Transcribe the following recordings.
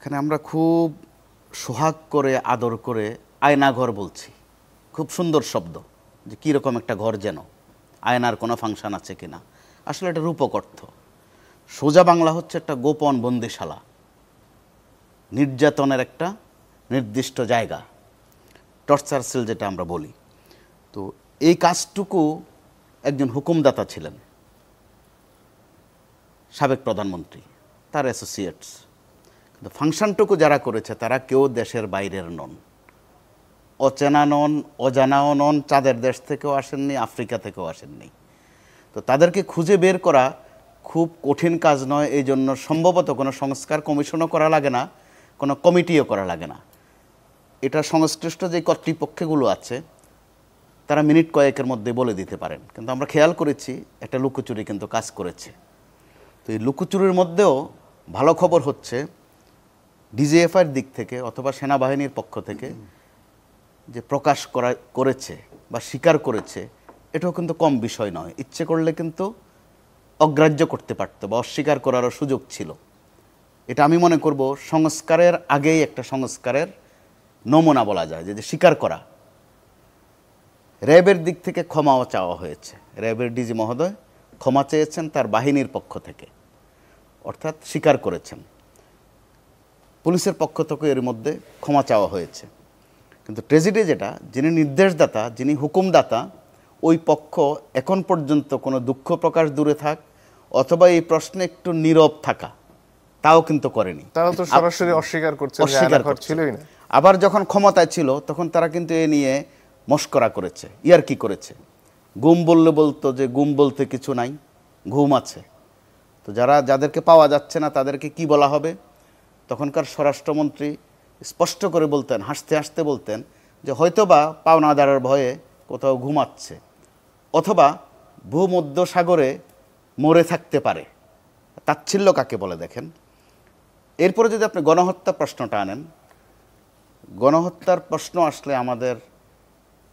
এখানে আমরা খুব সোহাগ করে আদর করে আয়নাঘর বলছি, খুব সুন্দর শব্দ, যে কীরকম একটা ঘর যেন, আয়নার কোনো ফাংশন আছে কিনা। আসলে এটা রূপক অর্থ। সোজা বাংলা হচ্ছে একটা গোপন বন্দিশালা, নির্যাতনের একটা নির্দিষ্ট জায়গা, টর্চার সেল যেটা আমরা বলি। তো এই কাজটুকু একজন হুকুমদাতা ছিলেন, সাবেক প্রধানমন্ত্রী, তার অ্যাসোসিয়েটস। কিন্তু ফাংশনটুকু যারা করেছে তারা কেউ দেশের বাইরের নন, অচেনা নন, অজানাও নন, চাঁদের দেশ থেকেও আসেননি, আফ্রিকা থেকেও আসেননি। তো তাদেরকে খুঁজে বের করা খুব কঠিন কাজ নয়। এই জন্য সম্ভবত কোনো সংস্কার কমিশনও করা লাগে না, কোনো কমিটিও করা লাগে না। এটা সংশ্লিষ্ট যে কর্তৃপক্ষগুলো আছে তারা মিনিট কয়েকের মধ্যে বলে দিতে পারেন। কিন্তু আমরা খেয়াল করেছি একটা লুকোচুরি কিন্তু কাজ করেছে। তো এই লুকোচুরির মধ্যেও ভালো খবর হচ্ছে ডিজিএফআইয়ের দিক থেকে অথবা সেনাবাহিনীর পক্ষ থেকে যে প্রকাশ করেছে বা স্বীকার করেছে, এটাও কিন্তু কম বিষয় নয়। ইচ্ছে করলে কিন্তু অগ্রাহ্য করতে পারতো বা অস্বীকার করারও সুযোগ ছিল। এটা আমি মনে করব সংস্কারের আগেই একটা সংস্কারের নমুনা বলা যায়, যে স্বীকার করা। র্যাবের দিক থেকে ক্ষমাও চাওয়া হয়েছে, র্যাবের ডিজি মহোদয় ক্ষমা চেয়েছেন তার বাহিনীর পক্ষ থেকে, অর্থাৎ স্বীকার করেছেন। পুলিশের পক্ষ থেকে এর মধ্যে ক্ষমা চাওয়া হয়েছে। কিন্তু ট্রেজেডি যেটা, যিনি নির্দেশদাতা, যিনি হুকুমদাতা, ওই পক্ষ এখন পর্যন্ত কোনো দুঃখ প্রকাশ দূরে থাক অথবা এই প্রশ্নে একটু নীরব থাকা, তাও কিন্তু করেনি। তারা তো সরাসরি অস্বীকার করছে, অস্বীকার ছিলই না। আবার যখন ক্ষমতায় ছিল তখন তারা কিন্তু এ নিয়ে মস্করা করেছে, ইয়ার্কি করেছে। গুম বললে বলতো যে গুম বলতে কিছু নাই, ঘুম আছে। তো যাদেরকে পাওয়া যাচ্ছে না তাদেরকে কি বলা হবে? তখনকার স্বরাষ্ট্রমন্ত্রী স্পষ্ট করে বলতেন, হাসতে হাসতে বলতেন যে হয়তোবা পাওনাদারের ভয়ে কোথাও ঘুমাচ্ছে অথবা ভূমধ্য সাগরে মরে থাকতে পারে। তাচ্ছিল্য কাকে বলে দেখেন। এরপরে যদি আপনি গণহত্যা প্রশ্নটা আনেন, গণহত্যার প্রশ্ন আসলে আমাদের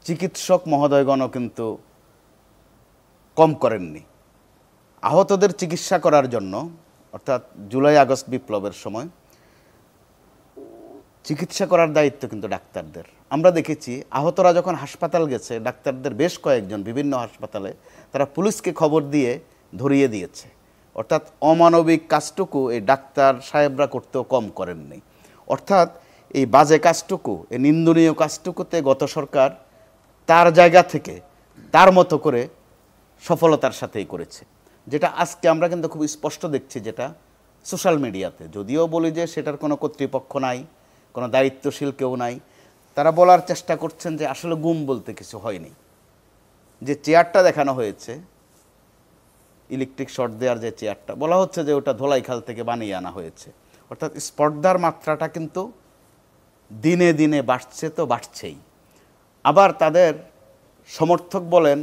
চিকিৎসক মহোদয়গণও কিন্তু কম করেননি। আহতদের চিকিৎসা করার জন্য, অর্থাৎ জুলাই আগস্ট বিপ্লবের সময় চিকিৎসা করার দায়িত্ব কিন্তু ডাক্তারদের। আমরা দেখেছি আহতরা যখন হাসপাতাল গেছে, ডাক্তারদের বেশ কয়েকজন বিভিন্ন হাসপাতালে তারা পুলিশকে খবর দিয়ে ধরিয়ে দিয়েছে। অর্থাৎ অমানবিক কাজটুকু এই ডাক্তার সাহেবরা করতেও কম করেননি। অর্থাৎ এই বাজে কাজটুকু, এই নিন্দনীয় কাজটুকুতে গত সরকার তার জায়গা থেকে তার মতো করে সফলতার সাথেই করেছে, যেটা আজকে আমরা কিন্তু খুব স্পষ্ট দেখছি, যেটা সোশ্যাল মিডিয়াতে। যদিও বলি যে সেটার কোনো কর্তৃপক্ষ নাই, কোনো দায়িত্বশীল কেউ নাই, তারা বলার চেষ্টা করছেন যে আসলে গুম বলতে কিছু হয়নি। যে চেয়ারটা দেখানো হয়েছে, ইলেকট্রিক শর্ট দেওয়ার যে চেয়ারটা, বলা হচ্ছে যে ওটা ধোলাইখাল থেকে বানিয়ে আনা হয়েছে। অর্থাৎ স্পর্ধার মাত্রাটা কিন্তু দিনে দিনে বাড়ছে, তো বাড়ছেই। আবার তাদের সমর্থক বলেন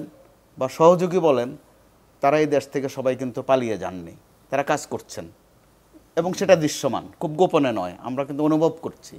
বা সহযোগী বলেন, তারা এই দেশ থেকে সবাই কিন্তু পালিয়ে যাননি, তারা কাজ করছেন এবং সেটা দৃশ্যমান, খুব গোপনে নয়, আমরা কিন্তু অনুভব করছি।